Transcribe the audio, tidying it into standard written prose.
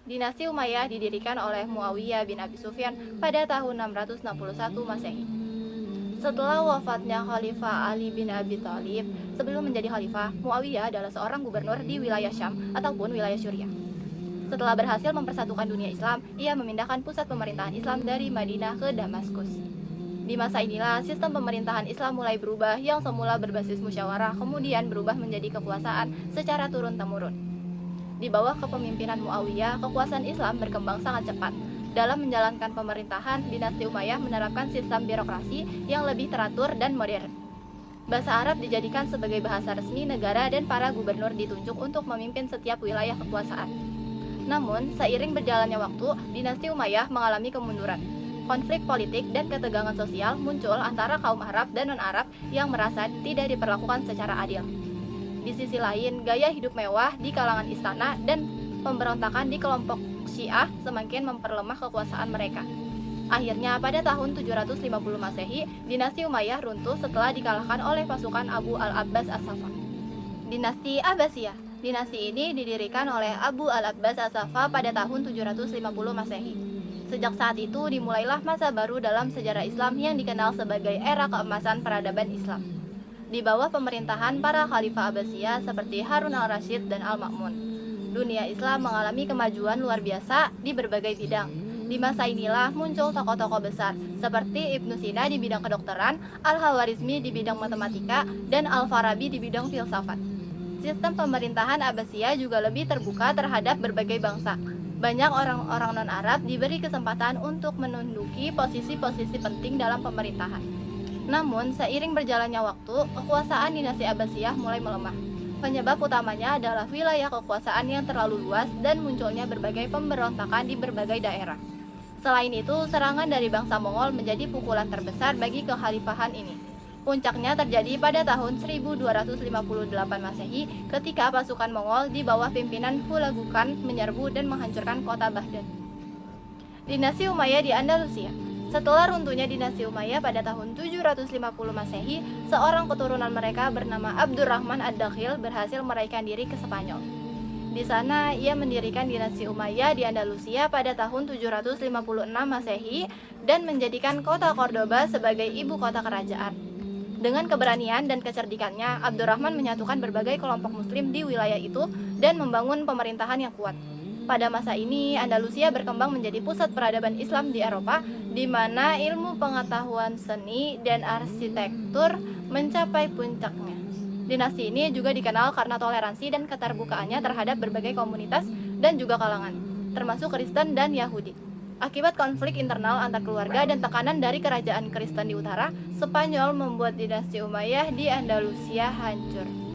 Dinasti Umayyah didirikan oleh Muawiyah bin Abi Sufyan pada tahun 661 Masehi. Setelah wafatnya Khalifah Ali bin Abi Thalib, sebelum menjadi khalifah, Muawiyah adalah seorang gubernur di wilayah Syam ataupun wilayah Syuriah. Setelah berhasil mempersatukan dunia Islam, ia memindahkan pusat pemerintahan Islam dari Madinah ke Damaskus. Di masa inilah sistem pemerintahan Islam mulai berubah, yang semula berbasis musyawarah kemudian berubah menjadi kekuasaan secara turun-temurun. Di bawah kepemimpinan Muawiyah, kekuasaan Islam berkembang sangat cepat. Dalam menjalankan pemerintahan, dinasti Umayyah menerapkan sistem birokrasi yang lebih teratur dan modern. Bahasa Arab dijadikan sebagai bahasa resmi negara dan para gubernur ditunjuk untuk memimpin setiap wilayah kekuasaan. Namun, seiring berjalannya waktu, dinasti Umayyah mengalami kemunduran. Konflik politik dan ketegangan sosial muncul antara kaum Arab dan non-Arab yang merasa tidak diperlakukan secara adil. Di sisi lain, gaya hidup mewah di kalangan istana dan pemberontakan di kelompok Syiah semakin memperlemah kekuasaan mereka. Akhirnya pada tahun 750 Masehi, dinasti Umayyah runtuh setelah dikalahkan oleh pasukan Abu al-Abbas as-Safa. Dinasti Abbasiyah. Dinasti ini didirikan oleh Abu al-Abbas as-Safa pada tahun 750 Masehi. Sejak saat itu dimulailah masa baru dalam sejarah Islam yang dikenal sebagai era keemasan peradaban Islam. Di bawah pemerintahan para khalifah Abbasiyah seperti Harun al-Rasyid dan al-Ma'mun, dunia Islam mengalami kemajuan luar biasa di berbagai bidang. Di masa inilah muncul tokoh-tokoh besar seperti Ibnu Sina di bidang kedokteran, Al-Khawarizmi di bidang matematika, dan Al-Farabi di bidang filsafat. Sistem pemerintahan Abbasiyah juga lebih terbuka terhadap berbagai bangsa. Banyak orang-orang non-Arab diberi kesempatan untuk menduduki posisi-posisi penting dalam pemerintahan. Namun, seiring berjalannya waktu, kekuasaan dinasti Abbasiyah mulai melemah. Penyebab utamanya adalah wilayah kekuasaan yang terlalu luas dan munculnya berbagai pemberontakan di berbagai daerah. Selain itu, serangan dari bangsa Mongol menjadi pukulan terbesar bagi kekhalifahan ini. Puncaknya terjadi pada tahun 1258 Masehi ketika pasukan Mongol di bawah pimpinan Hulagu Khan menyerbu dan menghancurkan kota Baghdad. Dinasti Umayyah di Andalusia. Setelah runtuhnya dinasti Umayyah pada tahun 750 Masehi, seorang keturunan mereka bernama Abdurrahman ad-Dakhil berhasil melarikan diri ke Spanyol. Di sana, ia mendirikan dinasti Umayyah di Andalusia pada tahun 756 Masehi dan menjadikan kota Cordoba sebagai ibu kota kerajaan. Dengan keberanian dan kecerdikannya, Abdurrahman menyatukan berbagai kelompok muslim di wilayah itu dan membangun pemerintahan yang kuat. Pada masa ini, Andalusia berkembang menjadi pusat peradaban Islam di Eropa, di mana ilmu pengetahuan seni dan arsitektur mencapai puncaknya. Dinasti ini juga dikenal karena toleransi dan keterbukaannya terhadap berbagai komunitas dan juga kalangan, termasuk Kristen dan Yahudi. Akibat konflik internal antar keluarga dan tekanan dari kerajaan Kristen di utara, Spanyol membuat dinasti Umayyah di Andalusia hancur.